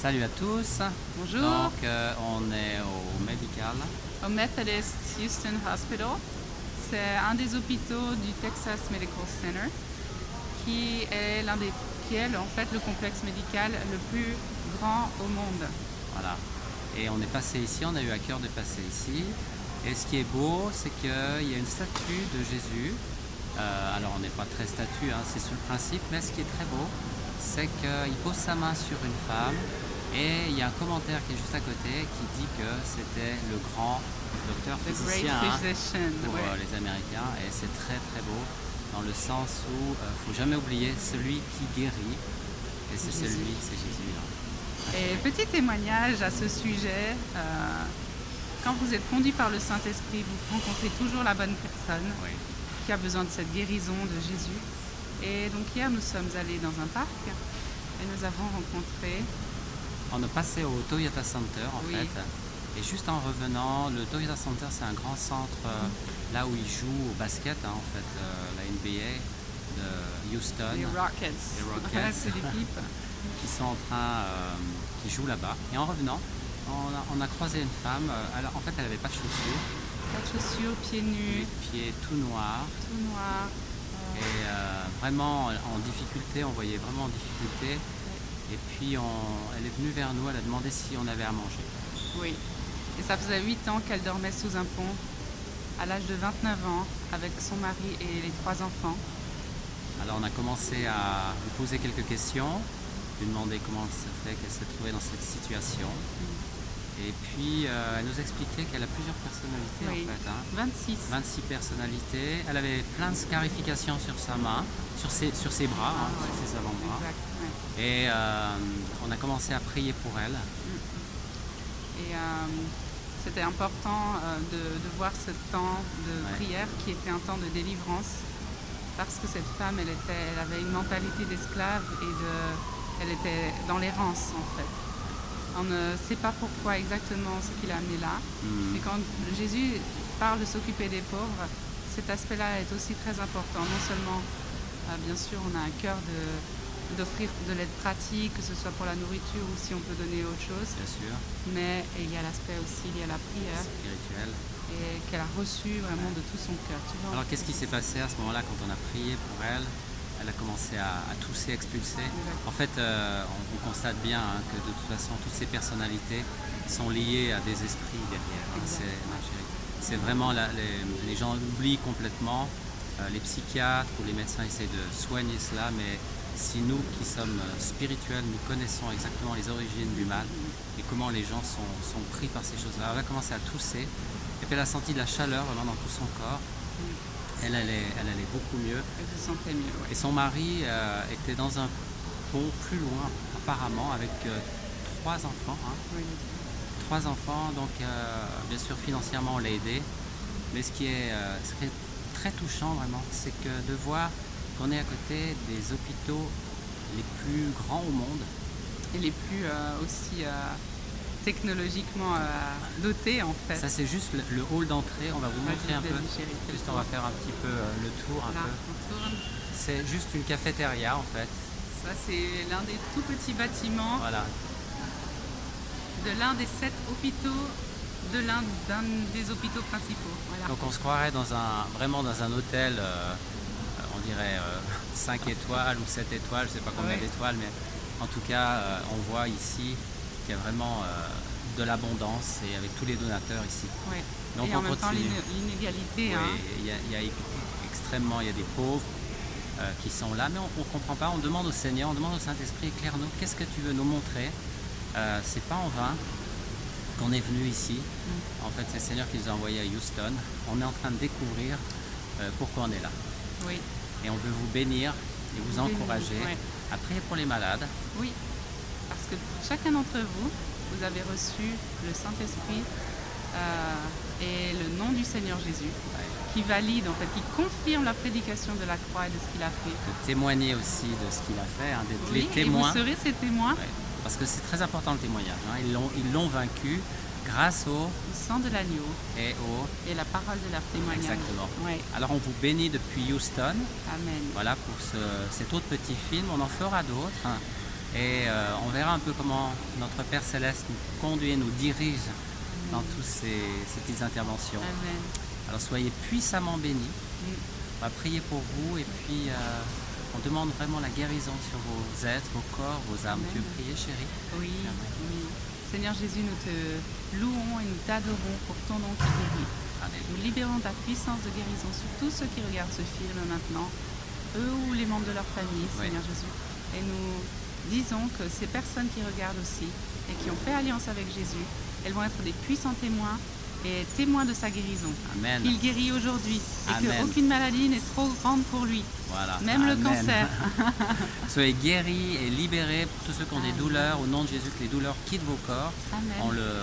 Salut à tous. Bonjour. Donc, on est au Medical. Au Methodist Houston Hospital. C'est un des hôpitaux du Texas Medical Center qui est en fait le complexe médical le plus grand au monde. Voilà. Et on est passé ici, on a eu à cœur de passer ici. Et ce qui est beau, c'est qu'il y a une statue de Jésus. Alors, on n'est pas très statue, hein, c'est sur le principe, mais ce qui est très beau, c'est qu'il pose sa main sur une femme. Et il y a un commentaire qui est juste à côté qui dit que c'était le grand docteur The great physicien physician. pour Ouais. les Américains. Et c'est très très beau dans le sens où il ne faut jamais oublier celui qui guérit. Et c'est Jésus. celui, c'est Jésus. Hein. Et petit témoignage à ce sujet, quand vous êtes conduit par le Saint-Esprit, vous rencontrez toujours la bonne personne Oui. qui a besoin de cette guérison de Jésus. Et donc hier, nous sommes allés dans un parc et nous avons rencontré. On a passé au Toyota Center en Oui. fait. Et juste en revenant, le Toyota Center c'est un grand centre là où ils jouent au basket, hein, en fait, la NBA de Houston. Les Rockets. Les Rockets. C'est l'équipe. Qui sont en train, qui jouent là-bas. Et en revenant, on a croisé une femme. En fait, elle n'avait pas de chaussures, Pas de chaussures, pieds nus, les pieds tout noirs. tout noir. Et vraiment en difficulté, on voyait vraiment en difficulté. Et puis elle est venue vers nous, elle a demandé si on avait à manger. Oui. Et ça faisait 8 ans qu'elle dormait sous un pont, à l'âge de 29 ans, avec son mari et les 3 enfants. Alors on a commencé à lui poser quelques questions, lui demander comment ça fait qu'elle s'est trouvée dans cette situation. Et puis elle nous expliquait qu'elle a plusieurs personnalités Oui. en fait. Hein. 26. 26 personnalités. Elle avait plein de scarifications sur sa main, sur ses bras, hein, ouais. sur ses avant-bras. Exact, ouais. Et on a commencé à prier pour elle. Et c'était important de voir ce temps de Ouais. prière qui était un temps de délivrance, parce que cette femme, elle avait une mentalité d'esclave elle était dans l'errance en fait. On ne sait pas pourquoi exactement ce qui l'a amenée là. Mm. Et quand Jésus parle de s'occuper des pauvres, cet aspect-là est aussi très important. Non seulement, bien sûr, on a à cœur d'offrir de l'aide pratique, que ce soit pour la nourriture ou si on peut donner autre chose, Bien sûr, mais il y a l'aspect aussi lié à la prière spirituel. et qu'elle a reçu vraiment de tout son cœur. Tu vois. Alors qu'est-ce qui s'est passé à ce moment-là quand on a prié pour elle? Elle a commencé à tousser, expulser. Exact. En fait, on constate bien, hein, que de toute façon, toutes ces personnalités sont liées à des esprits derrière. Hein. Exact. C'est vraiment les gens oublient complètement. Les psychiatres ou les médecins essaient de soigner cela, mais si nous qui sommes spirituels, nous connaissons exactement les origines du mal et comment les gens sont pris par ces choses-là. Elle a commencé à tousser et puis elle a senti de la chaleur vraiment dans tout son corps. Elle allait beaucoup mieux. Elle se sentait mieux. Ouais. Et son mari était dans un pont plus loin, apparemment, avec 3 enfants. Hein. Oui. 3 enfants, donc bien sûr financièrement on l'a aidé. Mais ce qui est très touchant vraiment, c'est que de voir qu'on est à côté des hôpitaux les plus grands au monde. Et les plus aussi technologiquement dotés en fait. Ça c'est juste le hall d'entrée, on va vous Ouais, montrer un peu. vas-y, chérie, fais le Juste tour. on va faire un petit peu le tour un Là, peu. on tourne. C'est juste une cafétéria en fait. Ça, c'est l'un des tout petits bâtiments Voilà. de l'un des 7 hôpitaux d'un des hôpitaux principaux. Voilà. Donc on se croirait vraiment dans un hôtel, on dirait 5 étoiles ou 7 étoiles, je ne sais pas combien Ouais. d'étoiles, mais en tout cas on voit ici qu'il y a vraiment de l'abondance et avec tous les donateurs ici. Ouais. Donc Et on en même temps, continue. l'inégalité. Oui, Hein. il y a extrêmement, il y a des pauvres qui sont là, mais on ne comprend pas, on demande au Seigneur, on demande au Saint-Esprit, éclaire-nous, qu'est-ce que tu veux nous montrer? C'est pas en vain qu'on est venu ici. En fait, c'est le Seigneur qui nous a envoyés à Houston. On est en train de découvrir pourquoi on est là. Oui. Et on veut vous bénir et vous encourager Ouais. à prier pour les malades. Oui. Parce que chacun d'entre vous, vous avez reçu le Saint-Esprit et le nom du Seigneur Jésus, qui valide, en fait, qui confirme la prédication de la croix et de ce qu'il a fait. De témoigner aussi de ce qu'il a fait, hein, d'être Oui, les et vous témoins. serez ces témoins Ouais, parce que c'est très important le témoignage. Hein. Ils l'ont vaincu grâce au au sang de l'agneau et au. et la parole de leur témoignage. Exactement. Oui. Alors on vous bénit depuis Houston. Amen. Voilà pour cet autre petit film. On en fera d'autres. Hein. Et on verra un peu comment notre Père Céleste nous conduit et nous dirige dans toutes ces petites interventions. Amen. Alors soyez puissamment bénis. Mm. On va prier pour vous et puis on demande vraiment la guérison sur vos êtres, vos corps, vos âmes. Amen. Tu veux prier, chérie? Oui, Amen. oui. Seigneur Jésus, nous te louons et nous t'adorons pour ton nom qui guérit. Alléluia. Nous libérons ta puissance de guérison sur tous ceux qui regardent ce film maintenant, eux ou les membres de leur famille, Oui. Seigneur Jésus. Et nous disons que ces personnes qui regardent aussi et qui ont fait alliance avec Jésus, elles vont être des puissants témoins et témoins de sa guérison. Amen. Il guérit aujourd'hui et Amen. qu'aucune maladie n'est trop grande pour lui, Voilà. même le Amen. cancer. Soyez guéris et libérés pour tous ceux qui ont des Amen. douleurs. Au nom de Jésus, que les douleurs quittent vos corps. Amen.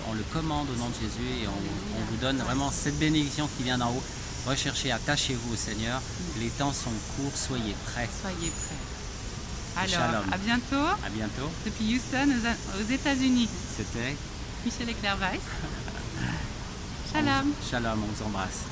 On le commande au nom de Jésus et on Alléluia. vous donne vraiment cette bénédiction qui vient d'en haut. Recherchez, attachez-vous au Seigneur. Les temps sont courts, soyez prêts. Soyez prêts. Alors, Shalom. à bientôt À bientôt. depuis Houston, aux États-Unis. C'était Michel Eclerc-Weiss. Shalom. Shalom, on vous embrasse.